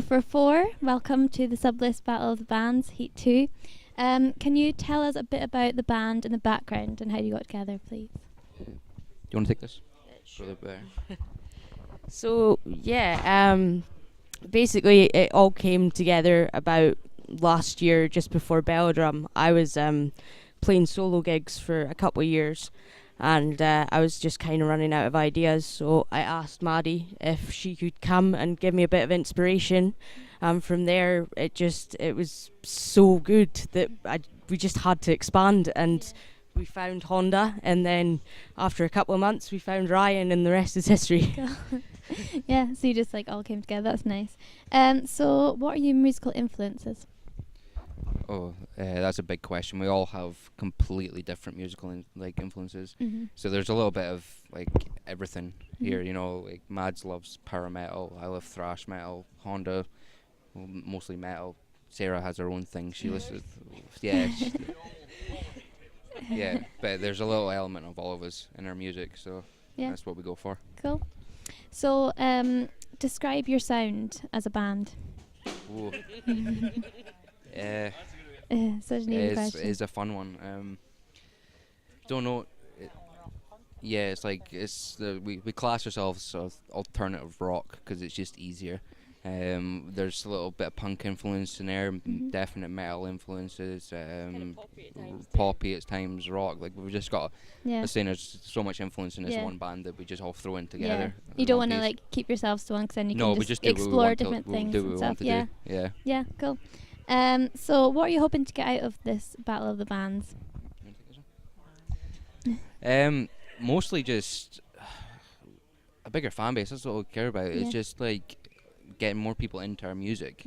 for 4. Welcome to the SUBlist Battle of the Bands, Heat 2. Can you tell us a bit about the band and the background and how you got together, please? Do you want to take this? Sure. So basically it all came together about last year, just before Belladrum. I was playing solo gigs for a couple of years, and I was just kind of running out of ideas, so I asked Maddie if she could come and give me a bit of inspiration. From there, it was so good that we just had to expand, and we found Honda, and then after a couple of months we found Ryan, and the rest is history. Yeah, so you just all came together. That's nice. So what are your musical influences? That's a big question. We all have completely different musical influences. Mm-hmm. So there's a little bit of everything here. You know, Mads loves power metal. I love thrash metal. Honda, mostly metal. Sarah has her own thing. She listens. Yeah. Yeah, but there's a little element of all of us in our music, so that's what we go for. Cool. So, describe your sound as a band. Ooh. Such an easy question. It's a fun one. Don't know. We class ourselves as alternative rock because it's just easier. There's a little bit of punk influence in there, definite metal influences, poppy at times, rock. We've just got. I was saying there's so much influence in this one band that we just all throw in together. Yeah. You don't want to keep yourselves to one, because then you can just explore different things and stuff. Yeah. Yeah. Cool. So what are you hoping to get out of this Battle of the Bands? Mostly just a bigger fan base. That's what we care about. It's just getting more people into our music.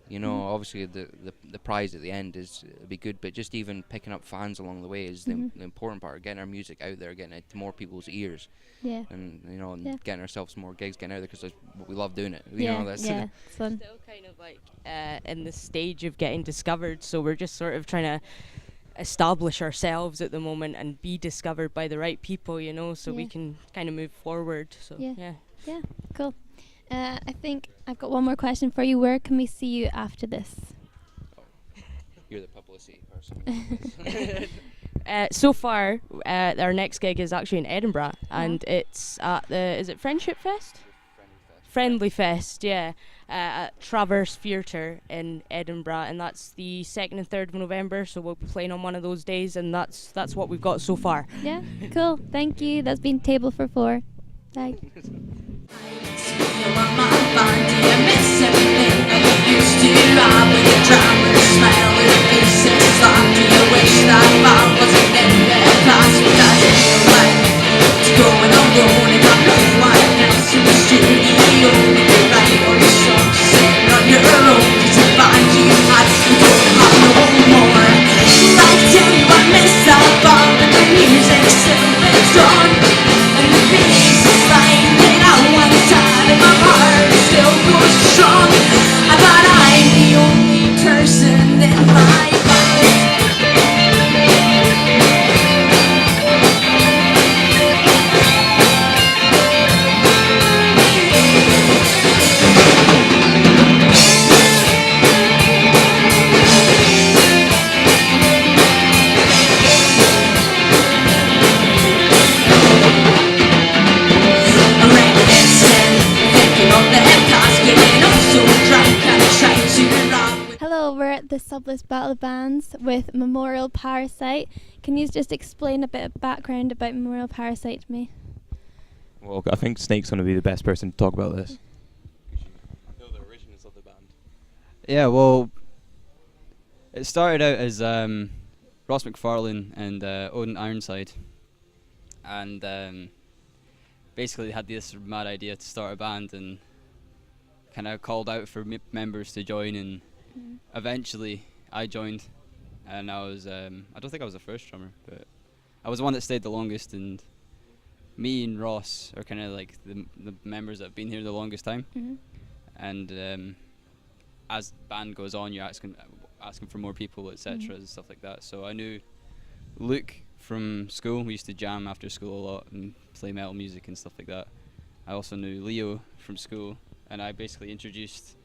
You know, obviously the prize at the end it'd be good, but just even picking up fans along the way is the important part. Getting our music out there, getting it to more people's ears. Yeah. And getting ourselves more gigs, getting out there, because we love doing it. You know, that's it's fun. Still kind of in the stage of getting discovered, so we're just sort of trying to establish ourselves at the moment and be discovered by the right people, so we can kind of move forward. So yeah, cool. I think I've got one more question for you. Where can we see you after this? You're the publicity person. So far, our next gig is actually in Edinburgh, and it's at is it Friendship Fest? Friendly Fest, yeah, at Traverse Theatre in Edinburgh, and that's the 2nd and 3rd of November, so we'll be playing on one of those days, and that's what we've got so far. Yeah, cool. Thank you. That's been Table for 4. Bye. The SUBlist Battle of Bands with Memorial Parasite. Can you just explain a bit of background about Memorial Parasite to me? Well, I think Snake's going to be the best person to talk about this. Know the origins of the band. Yeah, well, it started out as Ross McFarlane and Odin Ironside, and basically they had this mad idea to start a band and kind of called out for members to join, and eventually I joined, and I was I don't think I was the first drummer, but I was the one that stayed the longest, and me and Ross are kind of like the members that have been here the longest time. And as band goes on, you're asking for more people, etc. and stuff like that. So I knew Luke from school. We used to jam after school a lot and play metal music and stuff like that. I also knew Leo from school, and I basically introduced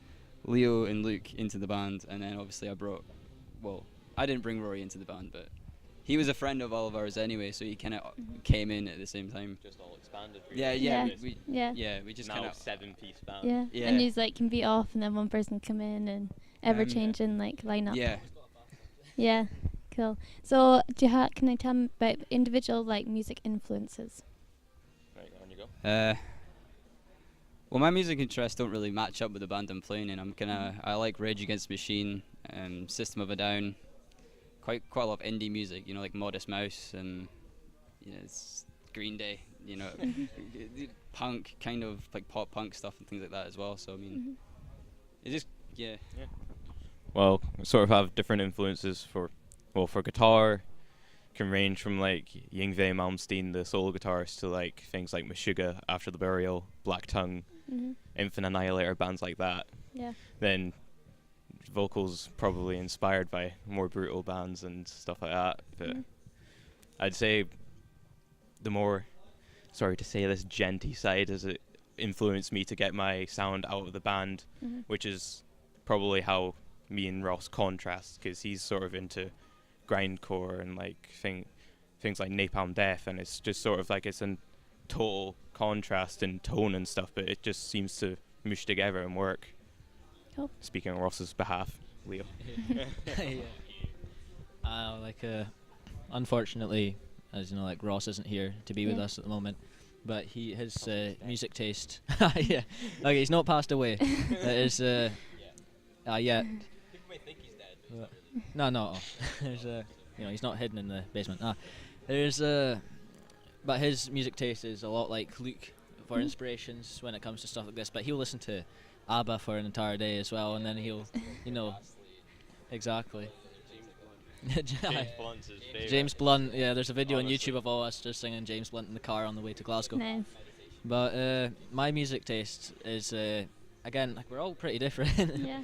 Leo and Luke into the band, and then obviously I didn't bring Rory into the band, but he was a friend of all of ours anyway, so he kind of came in at the same time. Just all expanded. Really. Yeah. We just Now kind of 7-piece band. Yeah. And he's like can be off, and then one person come in, and ever changing like lineup. Yeah. Cool. So can I tell me about individual like music influences? Right, on you go. Well, my music interests don't really match up with the band I'm playing in. I like Rage Against the Machine, System of a Down, quite a lot of indie music, like Modest Mouse and it's Green Day, punk, kind of like pop punk stuff and things like that as well. So I mean, it just Well, sort of have different influences for guitar. Can range from like Yngwie Malmsteen, the solo guitarist, to like things like Meshuggah, After the Burial, Black Tongue, Infant Annihilator, bands like that. Yeah. Then vocals probably inspired by more brutal bands and stuff like that. But I'd say the more, sorry to say this, genty side as it influenced me to get my sound out of the band, which is probably how me and Ross contrast, because he's sort of into grindcore and like things like Napalm Death, and it's just sort of like it's a total contrast in tone and stuff, but it just seems to mush together and work. Cool. Speaking on Ross's behalf, Leo. Unfortunately, as you know, like Ross isn't here to be with us at the moment, but his music taste, okay, he's not passed away. It is, yet. People may think he's dead. But No. There's he's not hidden in the basement. But his music taste is a lot like Luke for inspirations when it comes to stuff like this. But he'll listen to ABBA for an entire day as well, and then he'll, exactly. James Blunt's his favorite. James Blunt, yeah. There's a video on YouTube of all us just singing James Blunt in the car on the way to Glasgow. Nice. But my music taste is again, like, we're all pretty different. Yeah.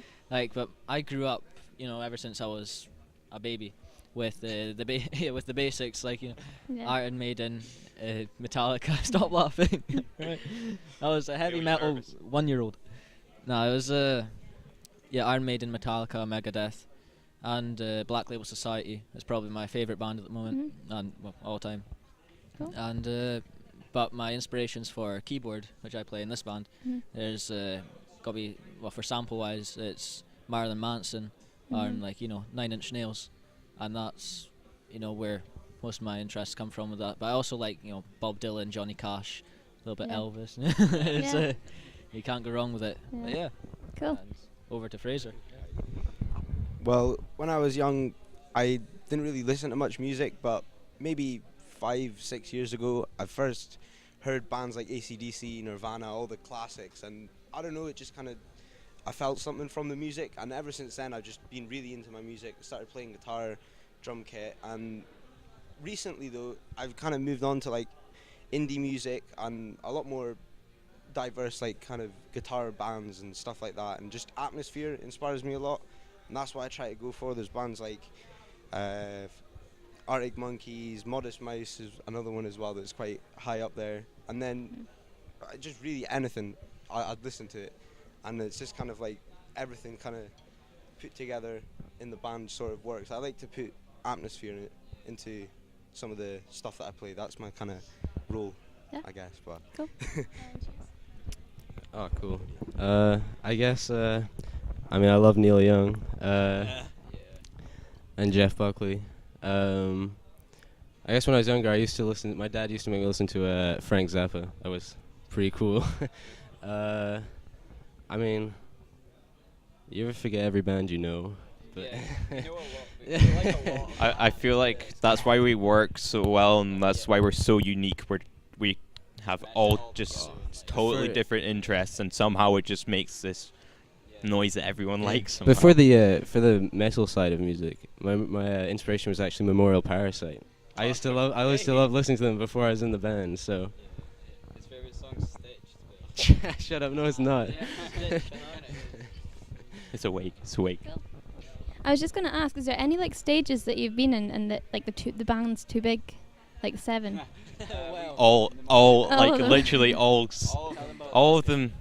But I grew up, ever since I was a baby, with with the basics, like Iron Maiden, Metallica. Stop laughing. Right. I was a heavy metal 1-year-old. No, it was Iron Maiden, Metallica, Megadeth, and Black Label Society is probably my favourite band at the moment, and all time. Cool. And but my inspirations for keyboard, which I play in this band, there's got to be, for sample wise, it's Marilyn Manson and 9 Inch Nails, and that's where most of my interests come from with that. But I also like Bob Dylan, Johnny Cash, a little bit Elvis. It's, you can't go wrong with it. Yeah. But yeah. Cool. And over to Fraser. Well, when I was young, I didn't really listen to much music, but maybe 5-6 years ago, I first heard bands like AC/DC, Nirvana, all the classics, and I don't know, it just kind of, I felt something from the music, and ever since then I've just been really into my music. I started playing guitar, drum kit, and recently though, I've kind of moved on to like indie music and a lot more diverse like kind of guitar bands and stuff like that, and just atmosphere inspires me a lot, and that's what I try to go for. There's bands like Arctic Monkeys, Modest Mouse is another one as well that's quite high up there, and then just really anything, I'd listen to it, and it's just kind of like everything kind of put together in the band sort of works. I like to put atmosphere into some of the stuff that I play. That's my kind of role, I guess. But cool. Oh, cool. I guess, I love Neil Young and Jeff Buckley. I guess when I was younger, my dad used to make me listen to Frank Zappa. That was pretty cool. You ever forget every band you know? But I feel like that's why we work so well, and that's why we're so unique. We have all just totally different interests, and somehow it just makes this noise that everyone likes. Somehow. But for the metal side of music, my inspiration was actually Memorial Parasite. I used to love listening to them before I was in the band. So. His favorite song's Stitch. Shut up! No, it's not. It's awake. Cool. I was just gonna ask: is there any like stages that you've been in, and that like the band's too big, like 7? All like literally all of them.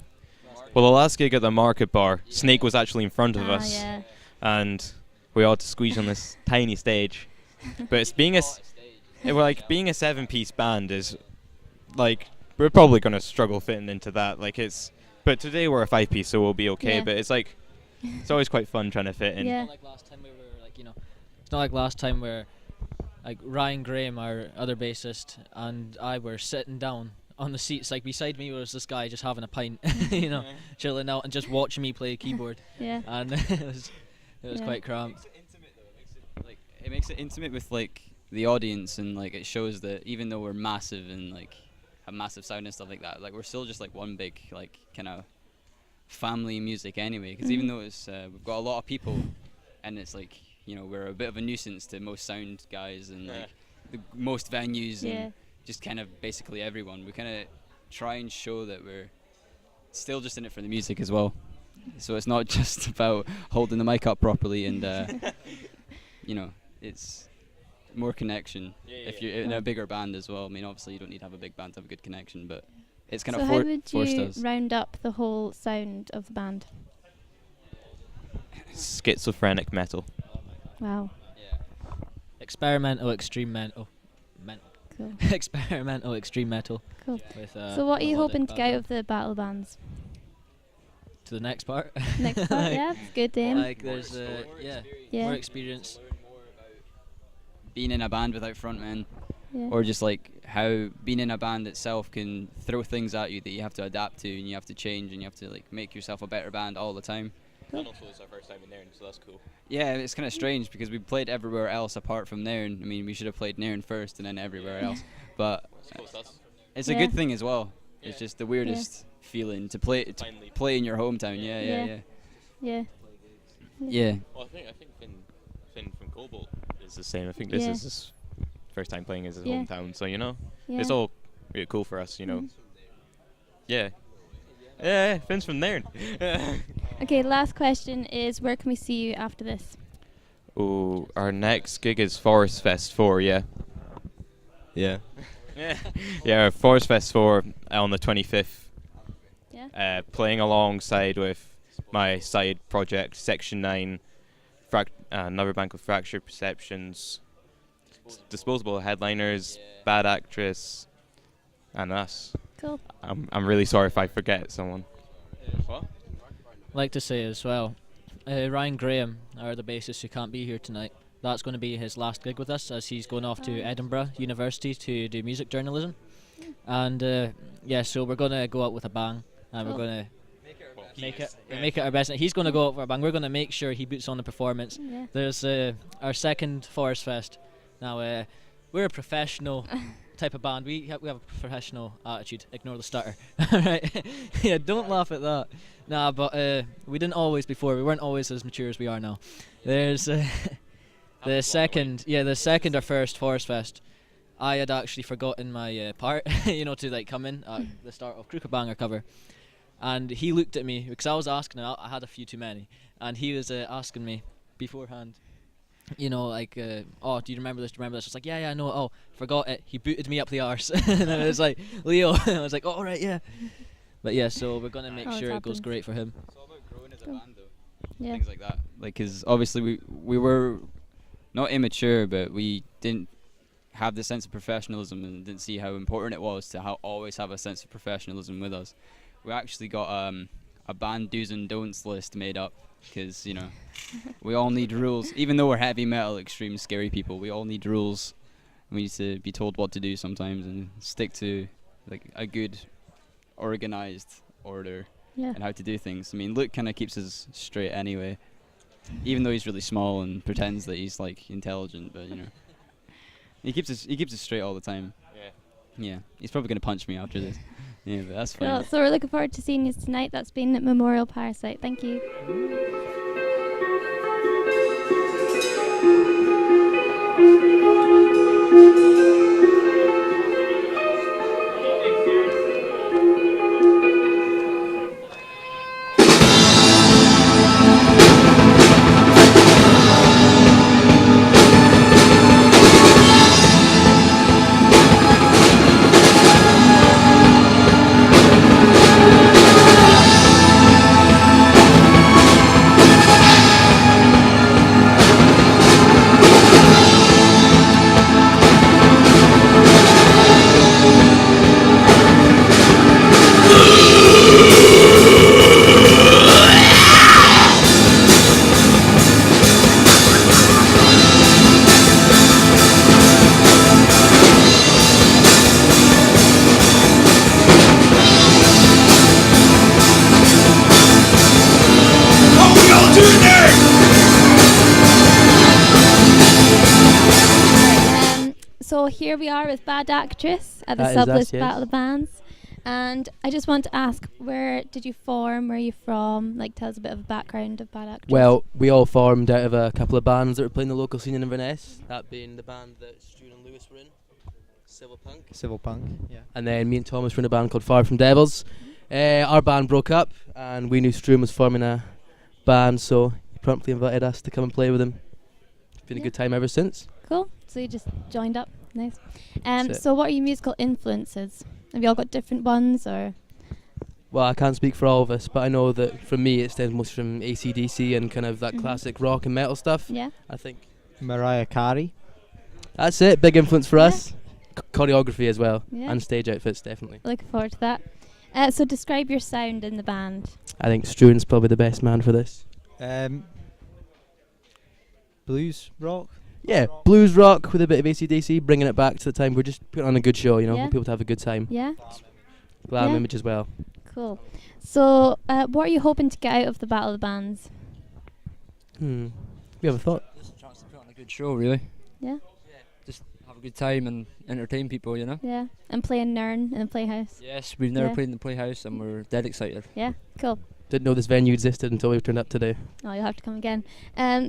Well, the last gig at the Market Bar, Snake was actually in front of us, yeah. and we all had to squeeze on this tiny stage. But it's being a 7-piece band is like we're probably gonna struggle fitting into that. But today we're a 5-piece, so we'll be okay. Yeah. But it's like it's always quite fun trying to fit in. Yeah. It's not like last time we were like, it's not like last time where like Ryan Graham, our other bassist, and I were sitting down on the seats. Like beside me was this guy just having a pint, chilling out and just watching me play keyboard. Yeah. And it was quite cramped. It makes it intimate with like the audience, and like it shows that even though we're massive and like have massive sound and stuff like that, like we're still just like one big like kind of family music anyway. Because even though it's we've got a lot of people, and it's like we're a bit of a nuisance to most sound guys and like most venues and just kind of basically everyone. We kind of try and show that we're still just in it for the music as well. So it's not just about holding the mic up properly and it's more connection if you're in a bigger band as well. I mean, obviously you don't need to have a big band to have a good connection, but it's kind of how would forced you us. round up the whole sound of the band? Schizophrenic metal. Wow. Experimental, extreme metal. Cool. Experimental, extreme metal. Cool. With, so what are you hoping to get out of the battle bands? To the next part. Next part, yeah, it's good, Dame. Like there's more experience. Being in a band without frontmen, Yeah. or just like how being in a band itself can throw things at you that you have to adapt to and you have to change and you have to like make yourself a better band all the time. And also it's our first time in Nairn, so that's cool. Yeah, it's kind of strange because we played everywhere else apart from Nairn. I mean, we should have played Nairn first and then everywhere else, but it's a good thing as well. It's just the weirdest feeling to play in your hometown. Yeah. Well, I think Finn from Cobalt is the same. I think this is his first time playing his hometown, so it's all really cool for us, Yeah, Finn's from there. Okay, last question is, where can we see you after this? Oh, our next gig is Forest Fest 4, yeah. Forest Fest 4 on the 25th. Yeah. Playing alongside with my side project, Section 9, another band with Fractured Perceptions, Disposable Headliners, Bad Actress, and us. Cool. I'm really sorry if I forget someone. What? Like to say as well, Ryan Graham, our the bassist who can't be here tonight, that's going to be his last gig with us as he's going off to Edinburgh University to do music journalism. And so we're going to go out with a bang, and we're going to make it our best. He's going to go out for a bang. We're going to make sure he puts on the performance. Yeah. There's our second Forest Fest. Now we're a professional type of band. We have a professional attitude. Ignore the stutter. Right? Yeah, don't laugh at that. Nah, but we didn't always before. We weren't always as mature as we are now. There's the second or first Forest Fest. I had actually forgotten my part, to like come in at the start of Crooked Banger cover. And he looked at me because I was asking him. I had a few too many, and he was asking me beforehand. Do you remember this? I was like, yeah, I know. Oh, forgot it. He booted me up the arse, and I was like, Leo. I was like, all right, yeah. But yeah, so we're gonna make sure it goes great for him. It's all about growing as a band, though. Things like that. Like, because obviously we were not immature, but we didn't have the sense of professionalism and didn't see how important it was to always have a sense of professionalism with us. We actually got a band do's and don'ts list made up because we all need rules. Even though we're heavy metal, extreme, scary people, we all need rules. We need to be told what to do sometimes and stick to like a good, organized order and how to do things. I mean, Luke kind of keeps us straight anyway, even though he's really small and pretends that he's like intelligent, but he keeps us straight all the time. Yeah, he's probably gonna punch me after this. Yeah, but that's fine. Cool. So we're looking forward to seeing you tonight. That's been Memorial Parasite. Thank you. here we are with Bad Actress at the That is us, SUBlist yes. Battle of the Bands. And I just want to ask, where did you form? Where are you from? Like, tell us a bit of a background of Bad Actress. Well, we all formed out of a couple of bands that were playing the local scene in Inverness. That being the band that Stu and Lewis were in, Civil Punk. Civil Punk, yeah. And then me and Thomas were in a band called Far From Devils. Our band broke up, and we knew Stroom was forming a band, so he promptly invited us to come and play with him. It's been a good time ever since. Cool. So you just joined up. Nice. That's it. So what are your musical influences? Have you all got different ones, or? Well, I can't speak for all of us, but I know that for me it stems most from AC/DC and kind of that classic rock and metal stuff. Yeah. I think. Mariah Carey. That's it. Big influence for us. Choreography as well, Yeah. and stage outfits definitely. Looking forward to that. So describe your sound in the band. I think Struan's probably the best man for this. Blues rock. Yeah, blues rock with a bit of AC/DC, bringing it back to the time we're just putting on a good show, you know, Yeah. for people to have a good time. Yeah. Glam Yeah. image as well. Cool. So what are you hoping to get out of the Battle of the Bands? We have a thought. Just a chance to put on a good show, really. Yeah. Just have a good time and entertain people, you know. Yeah. And play in Nairn in the Playhouse. Yes, we've never Yeah. played in the Playhouse and we're dead excited. Yeah. Cool. Didn't know this venue existed until we turned up today. Oh, you'll have to come again.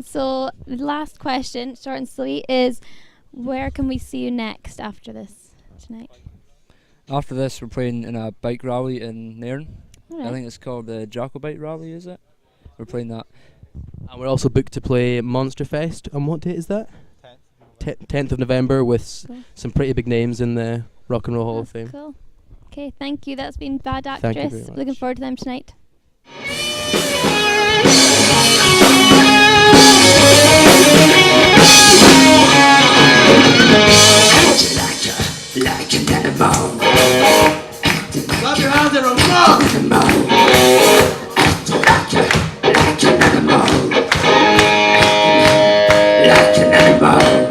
So the last question, short and sweet, is where can we see you next after this tonight? After this, we're playing in a bike rally in Nairn. Alright. I think it's called the Jacobite Rally, is it? We're playing that. And we're also booked to play Monster Fest. On what date is that? 10th of November with Cool. some pretty big names in the Rock and Roll Hall of Fame. Cool. Okay, thank you. That's been Bad Thank you Actress. very much. Looking forward to them tonight. Like an animal. Clap your hands, everyone. Come on. Like an animal. Like an animal.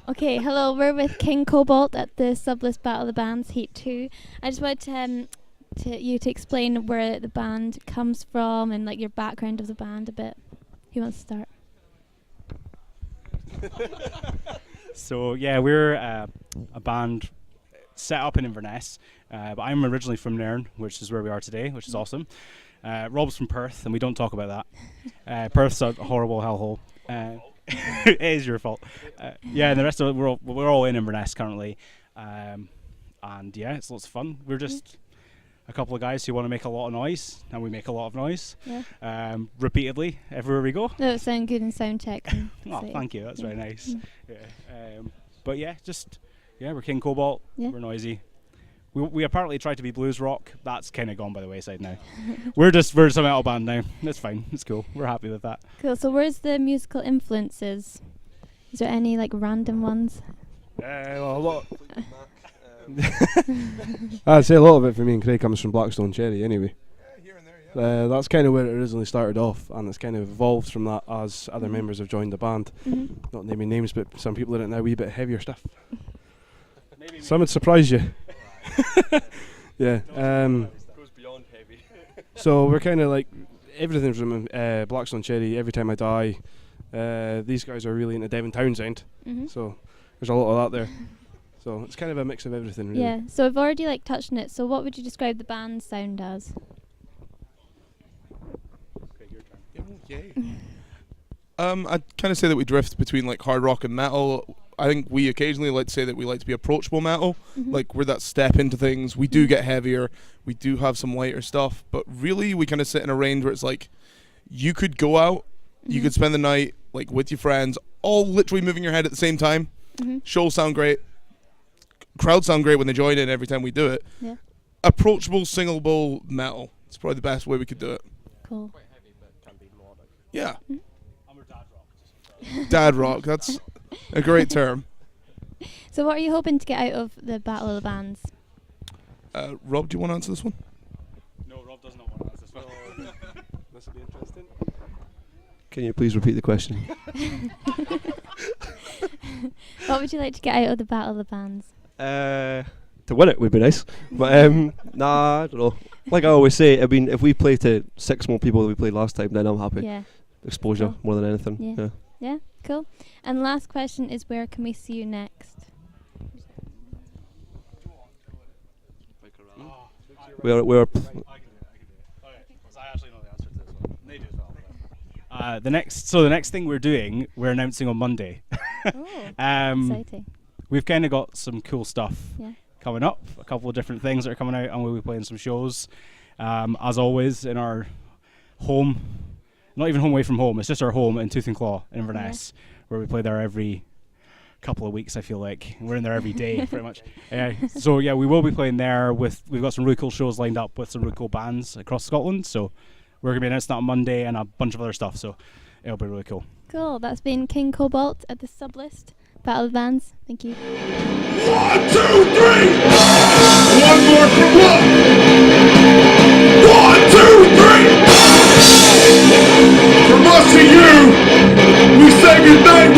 Okay, hello. We're with King Cobalt at the SUBlist Battle of the Bands Heat 2. I just wanted to explain where the band comes from and like your background of the band a bit. Who wants to start? So yeah, we're a band set up in Inverness, but I'm originally from Nairn, which is where we are today, which is awesome. Rob's from Perth, and we don't talk about that. Perth's a horrible hellhole. It is your fault. Yeah, and the rest of it, we're all in Inverness currently, and yeah, it's lots of fun. We're just a couple of guys who want to make a lot of noise, and we make a lot of noise, repeatedly everywhere we go. That would sound good in sound check. Oh, thank you. That's very nice. Yeah. But yeah, we're King Cobalt. Yeah. We're noisy. We apparently tried to be blues rock. That's kind of gone by the wayside now. we're just a metal band now. That's fine. It's cool. We're happy with that. Cool. So where's the musical influences? Is there any like random ones? Well, a lot. I'd say a lot of it for me and Craig comes from Blackstone Cherry anyway. That's kind of where it originally started off, and it's kind of evolved from that as other members have joined the band. Not naming names, but some people are into a wee bit heavier stuff. Some would surprise you. Yeah. Goes beyond heavy. So we're kind of like everything from Blackstone Cherry, Every Time I Die. These guys are really into Devin Townsend, so there's a lot of that there. So it's kind of a mix of everything, really. Yeah. So I've already like touched on it. So what would you describe the band's sound as? Okay. I'd kind of say that we drift between like hard rock and metal. I think we occasionally like to say that we like to be approachable metal, like we're that step into things. We do get heavier, we do have some lighter stuff, but really we kind of sit in a range where it's like you could go out, you could spend the night like with your friends, all literally moving your head at the same time. Shows sound great, crowds sound great when they join in every time we do it. Yeah. Approachable, singable metal. It's probably the best way we could do it. Cool. Yeah. Dad rock, that's a great term. So what are you hoping to get out of the Battle of the Bands? Rob, do you want to answer this one? No, Rob does not want to answer this one. This will be interesting. Can you please repeat the question? What would you like to get out of the Battle of the Bands? To win it would be nice, but nah, I don't know. Like I always say, I mean, if we play to 6 more people than we played last time, then I'm happy. Yeah. Exposure Cool. more than anything. Yeah. Yeah, cool. And last question is, where can we see you next? We're I actually know the answer to this one. They do as well. The next thing we're doing, we're announcing on Monday. Exciting. We've kind of got some cool stuff coming up. A couple of different things that are coming out, and we'll be playing some shows. As always, in our home, not even home away from home. It's just our home in Tooth and Claw in Inverness, where we play there every couple of weeks. I feel like we're in there every day, pretty much. So yeah, we will be playing there. We've got some really cool shows lined up with some really cool bands across Scotland. So we're gonna be announcing that on Monday and a bunch of other stuff. So it'll be really cool. Cool. That's been King Cobalt at the SUBlist Battle of the Bands. Thank you. 1, 2, 3. One more for what? 1, 2, 3. From us to you, we say goodnight.